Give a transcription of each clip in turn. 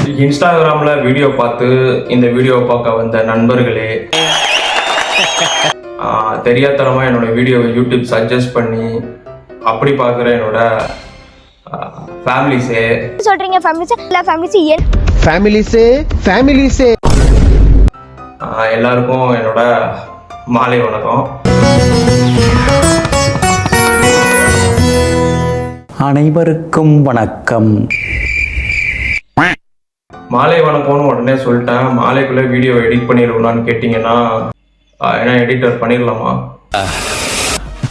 இன்ஸ்டாகிராம்ல வீடியோ பார்த்து இந்த வீடியோ பார்க்க வந்த நண்பர்களே, தெரியாதனமா என்னோட வீடியோவை யூடியூப் சஜஸ்ட் பண்ணி அப்படி பார்க்குற என்னோட ஃபேமிலிஸே சொல்றீங்க. ஃபேமிலிஸே எல்லாருக்கும் என்னோட மாலை வணக்கம். அனைவருக்கும் வணக்கம். மாலை வணக்கம்னு உடனே சொல்லிட்டேன். மாலைக்குள்ளே வீடியோ எடிட் பண்ணிடலான்னு கேட்டிங்கன்னா ஏன்னா எடிட்டர் பண்ணிடலாமா?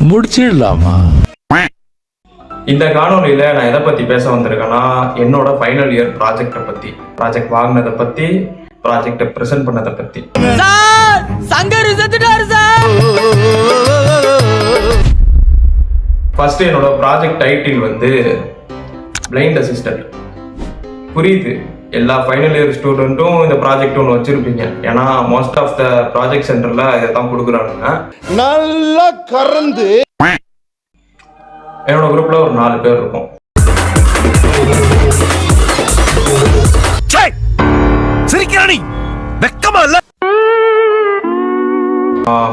முடிச்சிடலாமா? இந்த காணொலியில் நான் எதை பற்றி பேச வந்திருக்கேன்னா, என்னோட ஃபைனல் இயர் ப்ராஜெக்டை பற்றி, ப்ராஜெக்ட் வாங்கினதை பற்றி, ப்ராஜெக்டை ப்ரெசென்ட் பண்ணதை பற்றி. ஃபர்ஸ்ட் என்னோட ப்ராஜெக்ட் டைட்டில் வந்து பிளைண்ட் அசிஸ்டன்ட். புரியுது, எல்லா ஃபைனல் இயர் ஸ்டூடெண்ட்டும் இந்த ப்ராஜெக்ட் ஒன்று வச்சிருப்பீங்க. ஏன்னா மோஸ்ட் ஆஃப் த ப்ராஜெக்ட் சென்டர்ல இதை தான் கொடுக்குறானுங்க. நல்லா கறந்து என்னோட குரூப்ல ஒரு 4 பேர் இருக்கும்.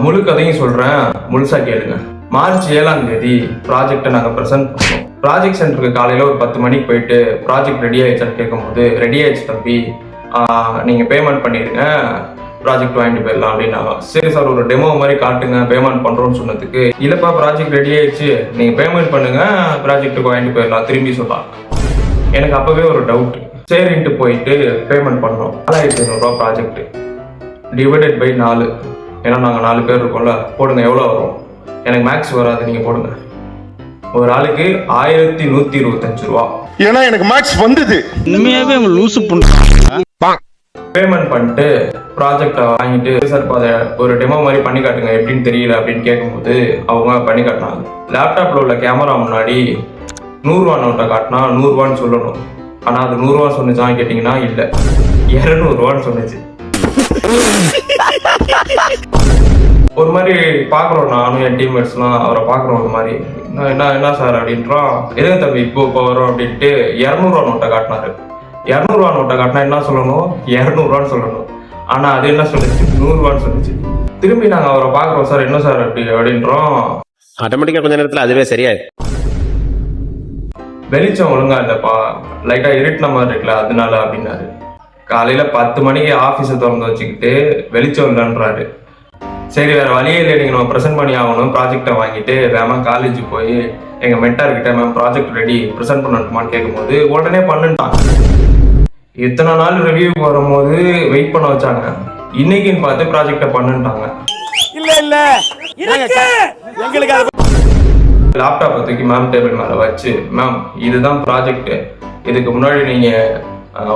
முழு கதையும் சொல்றேன், முழுசா கேளுங்க. மார்ச் 7ஆம் தேதி ப்ராஜெக்டை நாங்கள் ப்ரெசென்ட் பண்ணோம். ப்ராஜெக்ட் சென்டருக்கு காலையில் ஒரு 10 மணிக்கு போயிட்டு ப்ராஜெக்ட் ரெடி ஆயிடுச்சான்னு கேட்கும்போது, ரெடி ஆயிடுச்சு தம்பி, நீங்கள் பேமெண்ட் பண்ணிடுங்க, ப்ராஜெக்ட் வாங்கிட்டு போயிடலாம் அப்படின்னாங்க. சரி சார், ஒரு டெமோ மாதிரி காட்டுங்க, பேமெண்ட் பண்ணுறோன்னு சொன்னதுக்கு, இல்லைப்பா ப்ராஜெக்ட் ரெடி ஆயிடுச்சு, நீங்கள் பேமெண்ட் பண்ணுங்க, ப்ராஜெக்ட்டுக்கு வாங்கிட்டு போயிடலாம் திரும்பி சொல்லலாம். எனக்கு அப்போவே ஒரு டவுட். சரின்ட்டு போயிட்டு பேமெண்ட் பண்ணோம். 4500 ரூபா ப்ராஜெக்ட் டிவைடட் பை 4. ஏன்னா நாங்கள் 4 பேர் இருக்கோம்ல, போடுங்க எவ்வளோ வரும். எனக்கு மேக்ஸ் வராது, நீங்கள் போடுங்க. ஒரு ஆளுக்கு 1125 ரூபா. ஏன்னா எனக்கு மேக்ஸ் வந்தது. உண்மையாவே அவங்க லூசு பண்ண பேமெண்ட் பண்ணிட்டு ப்ராஜெக்டை வாங்கிட்டு, சார் அதை ஒரு டெமோ மாதிரி பண்ணி காட்டுங்க, எப்படின்னு தெரியல அப்படின்னு கேட்கும்போது அவங்க பண்ணி காட்டினாங்க. லேப்டாப்ல உள்ள கேமரா முன்னாடி 100 ரூபா நோட்டை காட்டினா 100 ரூபான்னு சொல்லணும். ஆனால் அது 100 ரூபா சொன்னிச்சான்னு கேட்டிங்கன்னா இல்லை, 200 ரூபான்னு சொன்னிச்சு. ஒரு மாதிரி பார்க்குறோம், நானும் என் டீம்மேட்ஸ்லாம் அவரை பார்க்குறோம். ஒரு மாதிரி என்ன சார் அப்படின்றோம். எதுங்க தம்பி இப்போ வரும் அப்படின்ட்டு 200 ரூபா நோட்டை காட்டினாரு. 200 ரூபா நோட்டை காட்டினா என்ன சொல்லணும், 200 ரூபான்னு சொல்லணும். ஆனால் அது என்ன சொல்லிச்சு, 100 ரூபான்னு சொல்லிச்சு. திரும்பி நாங்கள் அவரை பார்க்குறோம், சார் என்ன சார் அப்படின்றோம். ஆட்டோமேட்டிக்காக கொஞ்ச நேரத்தில் அதுவே சரியாயிடும். வெளிச்சம் ஒழுங்கா இல்லைப்பா, லைட்டாக இருட்டின மாதிரி இருக்குல்ல அதனால அப்படின்னாரு. காலையில் 10 மணிக்கு ஆஃபீஸை திறந்து வச்சுக்கிட்டு வெளிச்சம் இல்லைன்றாரு. சரி, வேறு வழியே இல்லை, நீங்கள் நம்ம ப்ரெசென்ட் பண்ணி ஆகணும். ப்ராஜெக்டை வாங்கிட்டு மேம் காலேஜ் போய் எங்கள் மென்டார்கிட்ட மேம் ப்ராஜெக்ட் ரெடி ப்ரெசென்ட் பண்ணணுமான்னு கேட்கும்போது உடனே பண்ணுட்டான். இத்தனை நாள் ரிவ்யூ வரும்போது வெயிட் பண்ண வச்சாங்க, இன்னைக்குன்னு பார்த்து ப்ராஜெக்டை பண்ணுட்டாங்க. லேப்டாப்பை தூக்கி மேம் டேபிள் மேலே வச்சு, மேம் இதுதான் ப்ராஜெக்ட், இதுக்கு முன்னாடி நீங்கள்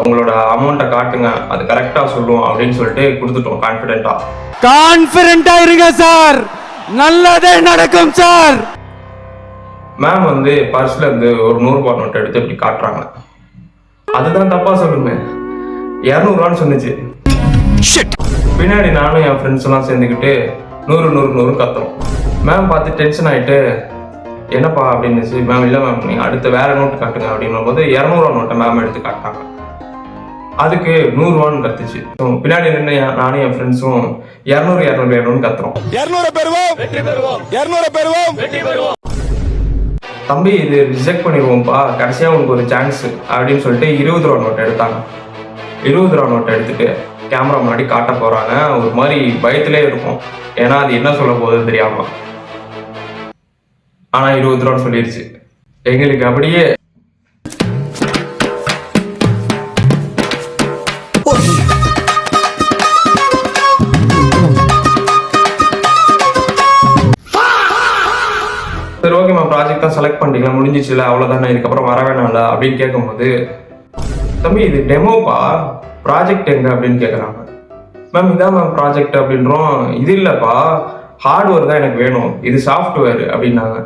உங்களோட அமௌண்ட்டை காட்டுங்க, அது கரெக்டாக சொல்லுவோம் அப்படின்னு சொல்லிட்டு கொடுத்துட்டோம். கான்ஃபிடென்ட்டா இருங்க சார், நல்லதே நடக்கும் சார். மேம் வந்து பர்ஸ்ல இருந்து ஒரு 100 ரூபாய் நோட் எடுத்து இப்படி காட்டுறாங்க. அதுதான் தப்பா சொல்லுங்க, 200 ரூபான்னு சொன்னிச்சு. பின்னாடி நானும் என் ஃப்ரெண்ட்ஸ் எல்லாம் சேர்ந்துக்கிட்டு 100 100 100 கத்துறோம். மேம் பார்த்து டென்ஷன் ஆயிட்டு, என்னப்பா அப்படின்னுச்சு. மேம் இல்லை மேம், நீங்கள் அடுத்த வேற நோட்டு காட்டுங்க அப்படின்னும் போது 200 ரூபா நோட்டை மேம் எடுத்து காட்டாங்க. அதுக்கு 100 ரூபான்னு கத்துச்சு. பின்னாடி நின்று நானும் என் ஃப்ரெண்ட்ஸும் 200 200 200 கத்துறோம். தம்பி இது ரிஜெக்ட் பண்ணிடுவோம்ப்பா, கடைசியாக உங்களுக்கு ஒரு சான்ஸ் அப்படின்னு சொல்லிட்டு 20 ரூபா நோட்டை எடுத்தாங்க. 20 ரூபா நோட்டை எடுத்துட்டு கேமரா முன்னாடி காட்ட போறாங்க. ஒரு மாதிரி பயத்திலே இருக்கும், ஏன்னா அது என்ன சொல்ல போகுதுன்னு தெரியாம. ஆனா 20 ரூபான்னு சொல்லிடுச்சு. எங்களுக்கு அப்படியே சரி ஓகே மேம், ப்ராஜெக்ட் தான் செலக்ட் பண்ணிட்டீங்களா, முடிஞ்சிச்சுல, அவ்வளோதானே, இதுக்கப்புறம் வர வேணாம்ல அப்படின்னு கேட்கும்போது, தம்பி இது டெமோப்பா, ப்ராஜெக்ட் எங்க அப்படின்னு கேட்குறாங்க. மேம் இதான் மேம் ப்ராஜெக்ட் அப்படின்றோம். இது இல்லைப்பா, ஹார்ட்வேர் தான் எனக்கு வேணும், இது சாஃப்ட்வேர் அப்படின்னாங்க.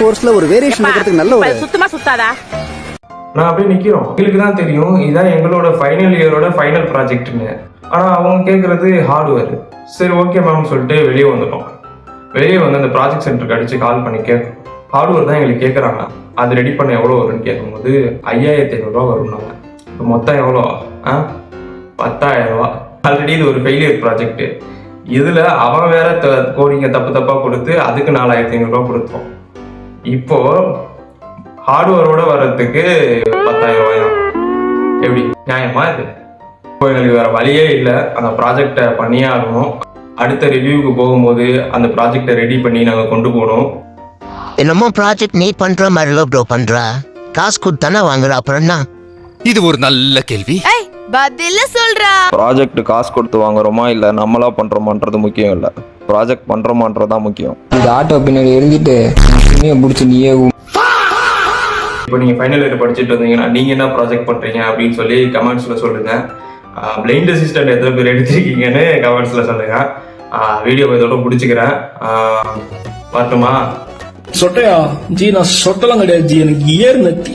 கோர்ஸ்ல ஒரு வேரியேஷன் இருக்கிறதுக்கு நல்ல ஒரு சுத்தமா சுத்தாதா. நான் அப்படியே நிற்கிறோம். எங்களுக்கு தான் தெரியும் இதான் எங்களோட ஃபைனல் இயரோட ஃபைனல் ப்ராஜெக்ட்னு. ஆனால் அவங்க கேட்குறது ஹார்ட்வேர். சரி ஓகே மேம் சொல்லிட்டு வெளியே வந்துட்டோம். வெளியே வந்து அந்த ப்ராஜெக்ட் சென்டருக்கு அடித்து கால் பண்ணி கேட்கும், ஹார்ட்வேர் தான் எங்களுக்கு கேட்குறாங்க, அது ரெடி பண்ண எவ்வளோ வரும்னு கேட்கும்போது 5500 ரூபா வரும்னாங்க. இப்போ மொத்தம் எவ்வளோ, 10,000 ரூபா. ஆல்ரெடி இது ஒரு ஃபெயிலியர் ப்ராஜெக்ட். இதில் அவன் வேற கோடிங்க தப்பாக கொடுத்து அதுக்கு 4,500 ரூபா கொடுத்தோம். இப்போ ஹார்ட்வேரோட வர்றதுக்கு 10,000 ரூபாயா? எப்படி நியாயமா இது? இப்போ எங்களுக்கு வேற வழியே இல்லை, அந்த ப்ராஜெக்டை பண்ணியே ஆகணும். அடுத்த ரிவ்யூவுக்கு போகும்போது அந்த ப்ராஜெக்டை ரெடி பண்ணி நாங்கள் கொண்டு போகணும். என்னமோ ப்ராஜெக்ட் நீ பண்ற மாதிரி ப்ரோ பண்ற, காசு கொடுத்தானே வாங்குற, அப்புறம் என்ன? இது ஒரு நல்ல கேள்வி. பதில சொல்றா. ப்ராஜெக்ட் காசு கொடுத்து வாங்குறோமா இல்லை நம்மளா பண்ணுறோமான்றது முக்கியம் இல்லை, ப்ராஜெக்ட் பண்ணுறோமான்றதான் முக்கியம். இந்த ஆட்டோ பின்னாடி எழுதிட்டு பிடிச்சி நீயே இப்போ நீங்கள் ஃபைனல் இயர் படிச்சுட்டு வந்தீங்கன்னா நீங்கள் என்ன ப்ராஜெக்ட் பண்ணுறீங்க அப்படின்னு சொல்லி கமெண்ட்ஸில் சொல்லுங்கள். பிளைண்ட் அசிஸ்டன்ட் எத்தனை பேர் எடுத்துருக்கீங்கன்னு கமெண்ட்ஸில் சொல்லுங்கள். வீடியோ இதோட பிடிச்சிக்கிறேன். வரட்டுமா? சொட்டையா ஜி? நான் சொட்டெல்லாம் கிடையாது ஜி, எனக்கு ஏர் நெத்தி